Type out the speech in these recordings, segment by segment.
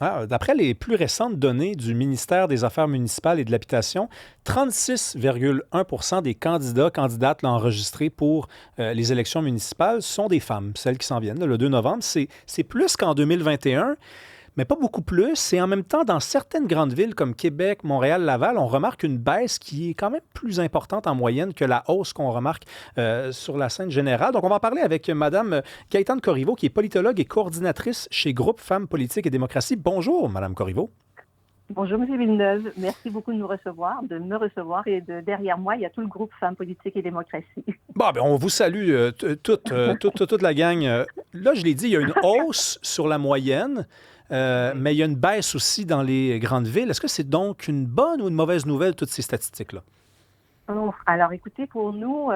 D'après les plus récentes données du ministère des Affaires municipales et de l'Habitation, 36,1 des candidates là, enregistrés pour les élections municipales sont des femmes, celles qui s'en viennent là, le 2 novembre. C'est plus qu'en 2021, mais pas beaucoup plus. Et en même temps, dans certaines grandes villes comme Québec, Montréal, Laval, on remarque une baisse qui est quand même plus importante en moyenne que la hausse qu'on remarque sur la scène générale. Donc, on va en parler avec Mme Gaëtane Corriveau, qui est politologue et coordinatrice chez Groupe Femmes Politique et Démocratie. Bonjour, Mme Corriveau. Bonjour, M. Villeneuve. Merci beaucoup de me recevoir. Et derrière moi, il y a tout le groupe Femmes Politique et Démocratie. Bon, ben, on vous salue toute la gang. Là, je l'ai dit, il y a une hausse sur la moyenne, Oui. mais il y a une baisse aussi dans les grandes villes. Est-ce que c'est donc une bonne ou une mauvaise nouvelle, toutes ces statistiques-là? Oh, alors, écoutez, pour nous,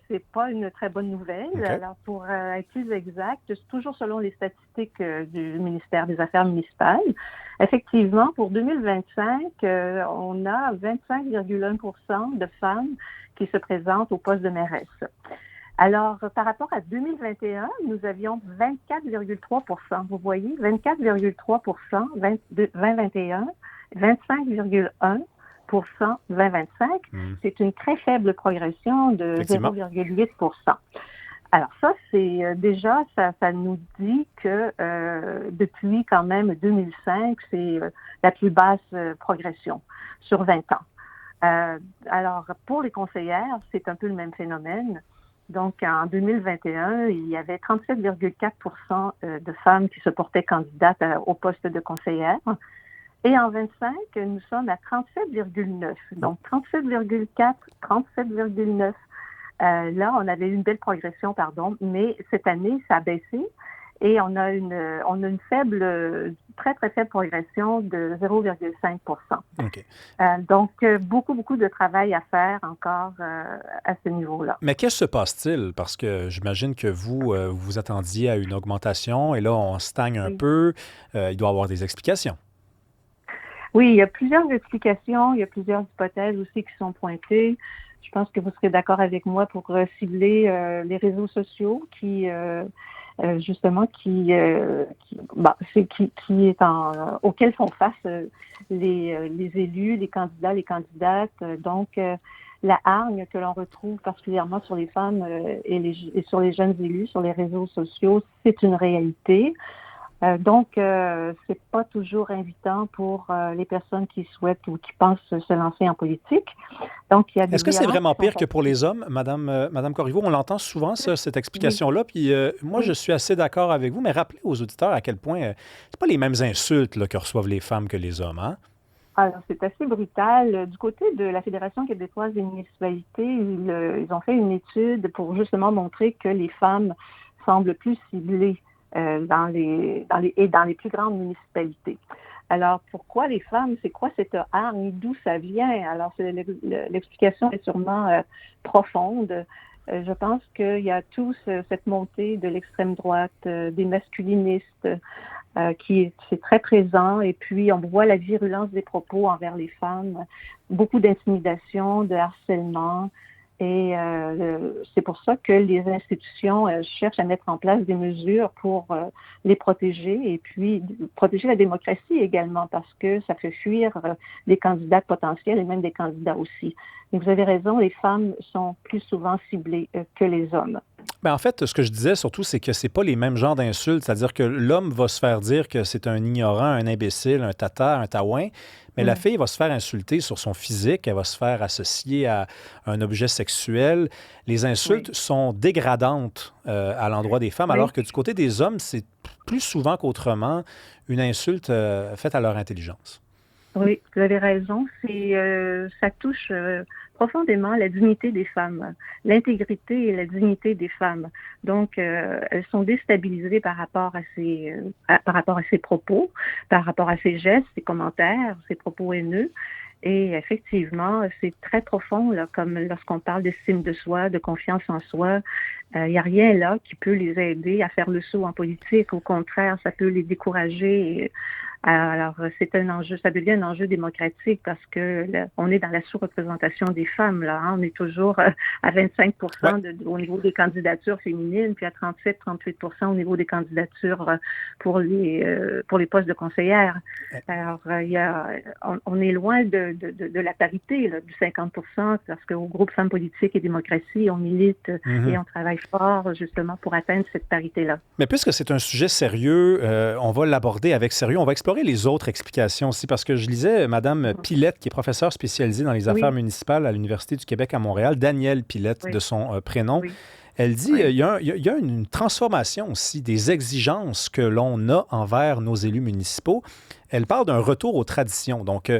c'est pas une très bonne nouvelle. OK. Alors, pour être plus exact, c'est toujours selon les statistiques du ministère des Affaires municipales. Effectivement, pour 2025, on a 25,1 de femmes qui se présentent au poste de mairesse. Alors, par rapport à 2021, nous avions 24,3. Vous voyez, 24,3 2021, 25,1 2025. Hmm. C'est une très faible progression de Effectivement. 0,8. Alors ça, c'est déjà, ça nous dit que depuis quand même 2005, c'est la plus basse progression sur 20 ans. Alors, pour les conseillères, c'est un peu le même phénomène. Donc, en 2021, il y avait 37,4 de femmes qui se portaient candidates au poste de conseillère. Et en 25, nous sommes à 37,9. Donc, 37,4, 37,9. Là, on avait eu une belle progression, pardon, mais cette année, ça a baissé et on a une faible, très, très faible progression de 0,5. OK. Donc, beaucoup, beaucoup de travail à faire encore à ce niveau-là. Mais qu'est-ce qui se passe-t-il? Parce que j'imagine que vous, vous vous attendiez à une augmentation et là, on stagne un Oui. peu. Il doit y avoir des explications. Oui, il y a plusieurs explications, il y a plusieurs hypothèses aussi qui sont pointées. Je pense que vous serez d'accord avec moi pour cibler les réseaux sociaux justement, auxquels font face les élus, les candidats, les candidates. Donc, la hargne que l'on retrouve particulièrement sur les femmes et sur les jeunes élus, sur les réseaux sociaux, c'est une réalité. Donc, c'est pas toujours invitant pour les personnes qui souhaitent ou qui pensent se lancer en politique. Donc, il y a des Est-ce que c'est violences vraiment qui sont pire que pour faites. les hommes, Madame Corriveau? On l'entend souvent, ça, cette Oui, explication-là. Puis moi, je oui. suis assez d'accord avec vous, mais rappelez aux auditeurs à quel point c'est pas les mêmes insultes là, que reçoivent les femmes que les hommes, hein? Alors, c'est assez brutal. Du côté de la Fédération québécoise des municipalités, ils ont fait une étude pour justement montrer que les femmes semblent plus ciblées dans les plus grandes municipalités. Alors, pourquoi les femmes? C'est quoi cette hargne? D'où ça vient? Alors, l'explication est sûrement profonde. Je pense qu'il y a cette montée de l'extrême droite, des masculinistes, c'est très présent. Et puis, on voit la virulence des propos envers les femmes, beaucoup d'intimidation, de harcèlement. Et c'est pour ça que les institutions cherchent à mettre en place des mesures pour les protéger et puis protéger la démocratie également parce que ça fait fuir des candidats potentiels et même des candidats aussi. Donc, vous avez raison, les femmes sont plus souvent ciblées que les hommes. Ben, en fait, ce que je disais surtout, c'est que c'est pas les mêmes genres d'insultes. C'est-à-dire que l'homme va se faire dire que c'est un ignorant, un imbécile, un tata, un taouin, mais la Mm. fille va se faire insulter sur son physique, elle va se faire associer à un objet sexuel. Les Oui. insultes sont dégradantes à l'endroit des femmes, alors Oui. que du côté des hommes, c'est plus souvent qu'autrement une insulte faite à leur intelligence. Oui, vous avez raison. Ça touche profondément la dignité des femmes, l'intégrité et la dignité des femmes. Donc, elles sont déstabilisées par rapport à ces propos, par rapport à ces gestes, ces commentaires, ces propos haineux. Et effectivement, c'est très profond, là, comme lorsqu'on parle d'estime de soi, de confiance en soi. Il n'y a rien là qui peut les aider à faire le saut en politique. Au contraire, ça peut les décourager Alors, c'est un enjeu, ça devient un enjeu démocratique parce que on est dans la sous-représentation des femmes, là. Hein. On est toujours à 25 Ouais. au niveau des candidatures féminines, puis à 37-38 au niveau des candidatures pour les postes de conseillères. Alors, on est loin de la parité, là, du 50 parce qu'au groupe Femmes politiques et démocratie, on milite et on travaille fort justement pour atteindre cette parité-là. Mais puisque c'est un sujet sérieux, on va l'aborder avec sérieux. On va explorer les autres explications aussi, parce que je lisais Mme Pilette, qui est professeure spécialisée dans les affaires Oui, municipales à l'Université du Québec à Montréal, Danielle Pilette de oui, son prénom. oui, Elle dit oui. il y a une transformation aussi des exigences que l'on a envers nos élus municipaux. Elle parle d'un retour aux traditions. Donc,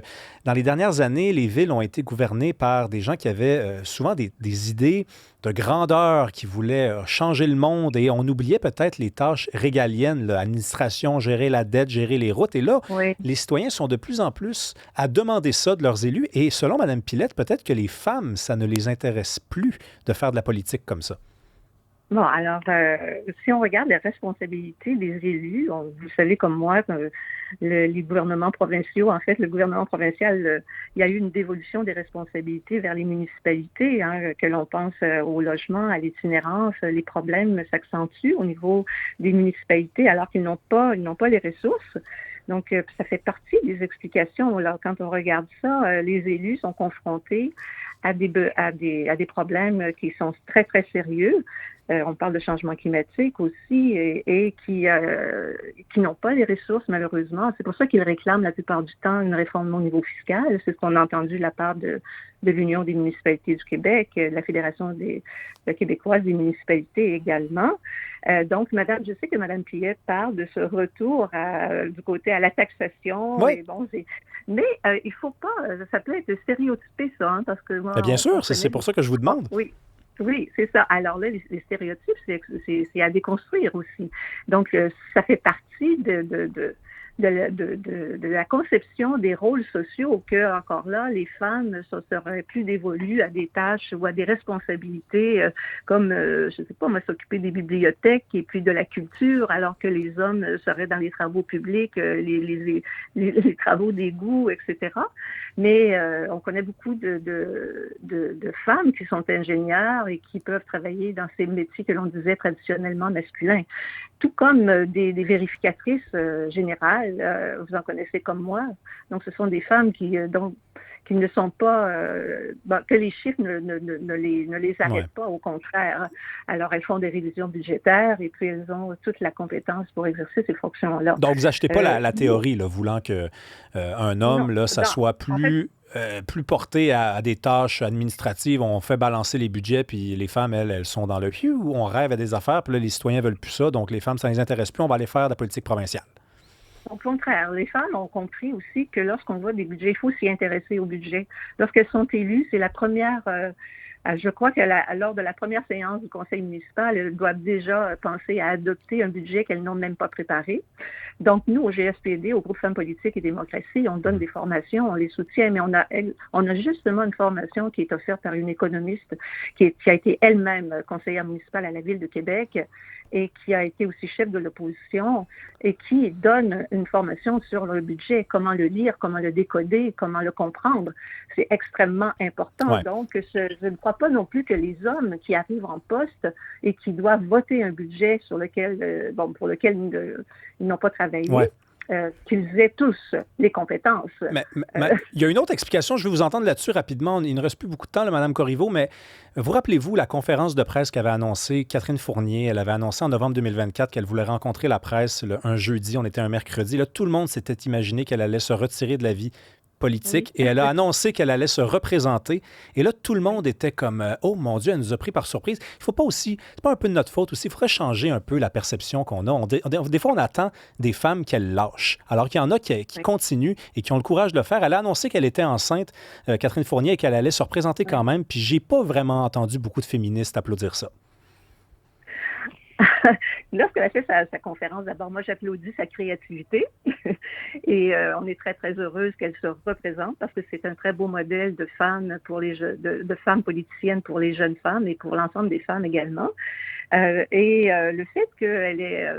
dans les dernières années, les villes ont été gouvernées par des gens qui avaient souvent des idées de grandeur, qui voulaient changer le monde, et on oubliait peut-être les tâches régaliennes, l'administration, gérer la dette, gérer les routes. Et là, Oui. les citoyens sont de plus en plus à demander ça de leurs élus. Et selon Mme Pilette, peut-être que les femmes, ça ne les intéresse plus de faire de la politique comme ça. Bon, alors, si on regarde les responsabilités des élus, vous savez comme moi, les gouvernements provinciaux, en fait, le gouvernement provincial, il y a eu une dévolution des responsabilités vers les municipalités, hein, que l'on pense au logement, à l'itinérance, les problèmes s'accentuent au niveau des municipalités alors qu'ils n'ont pas les ressources. Donc, ça fait partie des explications. Là, quand on regarde ça, les élus sont confrontés à des problèmes qui sont très, très sérieux. On parle de changement climatique aussi et qui n'ont pas les ressources, malheureusement. C'est pour ça qu'ils réclament la plupart du temps une réforme au niveau fiscal. C'est ce qu'on a entendu de la part de l'Union des municipalités du Québec, de la Fédération québécoise des municipalités également. Donc, je sais que Mme Pilette parle de ce retour du côté à la taxation. Oui, Et bon, mais il faut pas, ça peut être stéréotypé ça, hein, parce que moi, bien on sûr, c'est connaît pour ça que je vous demande. oui. Oui, c'est ça. Alors là, les stéréotypes, c'est à déconstruire aussi. Donc, ça fait partie de la conception des rôles sociaux que, encore là, les femmes seraient plus dévolues à des tâches ou à des responsabilités comme, je sais pas, moi, s'occuper des bibliothèques et puis de la culture, alors que les hommes seraient dans les travaux publics, les travaux d'égout, etc. Mais on connaît beaucoup de femmes qui sont ingénieures et qui peuvent travailler dans ces métiers que l'on disait traditionnellement masculins. Tout comme des vérificatrices générales, vous en connaissez comme moi. Donc, ce sont des femmes qui ne sont pas, que les chiffres ne les Ouais. arrêtent pas, au contraire. Alors, elles font des révisions budgétaires et puis elles ont toute la compétence pour exercer ces fonctions-là. Donc, vous achetez pas la théorie, là, voulant que un Non, homme, là, ça soit en fait, plus porté à des tâches administratives. On fait balancer les budgets, puis les femmes, elles sont dans le où on rêve à des affaires, puis là, les citoyens veulent plus ça, donc les femmes, ça ne les intéresse plus, on va aller faire de la politique provinciale. au contraire, les femmes ont compris aussi que lorsqu'on voit des budgets, il faut s'y intéresser au budget. Lorsqu'elles sont élues, c'est la première, je crois que lors de la première séance du conseil municipal, elles doivent déjà penser à adopter un budget qu'elles n'ont même pas préparé. Donc, nous, au GSPD, au groupe Femmes politiques et démocratie, on donne des formations, on les soutient, mais on a justement une formation qui est offerte par une économiste qui a été elle-même conseillère municipale à la Ville de Québec et qui a été aussi chef de l'opposition et qui donne une formation sur le budget, comment le lire, comment le décoder, comment le comprendre. C'est extrêmement important. Ouais. Donc, je ne crois pas non plus que les hommes qui arrivent en poste et qui doivent voter un budget pour lequel ils n'ont pas travaillé, Ouais. qu'ils aient tous les compétences. Mais il y a une autre explication, je vais vous entendre là-dessus rapidement. Il ne reste plus beaucoup de temps, là, Mme Corriveau, mais vous rappelez-vous la conférence de presse qu'avait annoncée Catherine Fournier? Elle avait annoncé en novembre 2024 qu'elle voulait rencontrer la presse un jeudi, on était un mercredi. Là, tout le monde s'était imaginé qu'elle allait se retirer de la vie politique et elle a annoncé qu'elle allait se représenter. Et là, tout le monde était comme oh mon Dieu, elle nous a pris par surprise. Il faut pas aussi, c'est pas un peu de notre faute aussi, il faudrait changer un peu la perception qu'on a. Des fois, on attend des femmes qu'elles lâchent, alors qu'il y en a qui continuent et qui ont le courage de le faire. Elle a annoncé qu'elle était enceinte, Catherine Fournier, et qu'elle allait se représenter quand même. Puis j'ai pas vraiment entendu beaucoup de féministes applaudir ça. Lorsqu'elle a fait sa conférence, d'abord, moi, j'applaudis sa créativité et on est très, très heureuse qu'elle se représente parce que c'est un très beau modèle de femmes de femmes politiciennes pour les jeunes femmes et pour l'ensemble des femmes également. Le fait qu'elle ait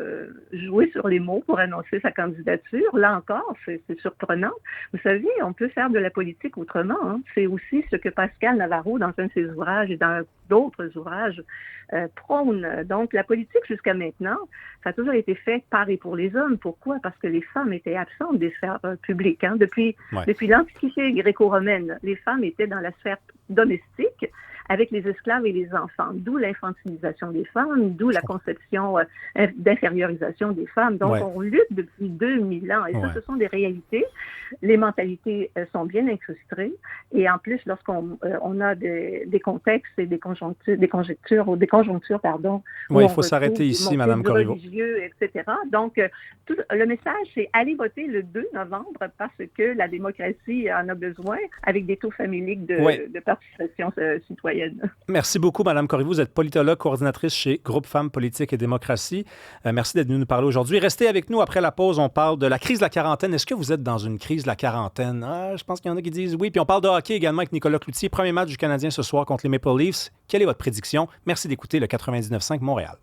joué sur les mots pour annoncer sa candidature, là encore, c'est surprenant. Vous savez, on peut faire de la politique autrement. Hein. C'est aussi ce que Pascal Navarro, dans un de ses ouvrages et dans d'autres ouvrages, prône. Donc, la politique, jusqu'à maintenant, ça a toujours été fait par et pour les hommes. Pourquoi? Parce que les femmes étaient absentes des sphères publiques. Hein. Depuis l'Antiquité gréco-romaine, les femmes étaient dans la sphère domestique avec les esclaves et les enfants, d'où l'infantilisation des femmes, d'où la conception d'infériorisation des femmes. Donc, on lutte depuis 2000 ans. Et ça, ce sont des réalités. Les mentalités sont bien incrustées. Et en plus, lorsqu'on a des contextes et des conjonctures, oui, il faut s'arrêter ici, Mme Corriveau. Religieux, etc. Donc, le message, c'est aller voter le 2 novembre parce que la démocratie en a besoin avec des taux familiques de participation citoyenne. Merci beaucoup, Mme Corriveau. Vous êtes politologue, coordinatrice chez Groupe Femmes Politique et Démocratie. Merci d'être venue nous parler aujourd'hui. Restez avec nous. Après la pause, on parle de la crise de la quarantaine. Est-ce que vous êtes dans une crise de la quarantaine? Je pense qu'il y en a qui disent oui. Puis on parle de hockey également avec Nicolas Cloutier. Premier match du Canadien ce soir contre les Maple Leafs. Quelle est votre prédiction? Merci d'écouter le 99.5 Montréal.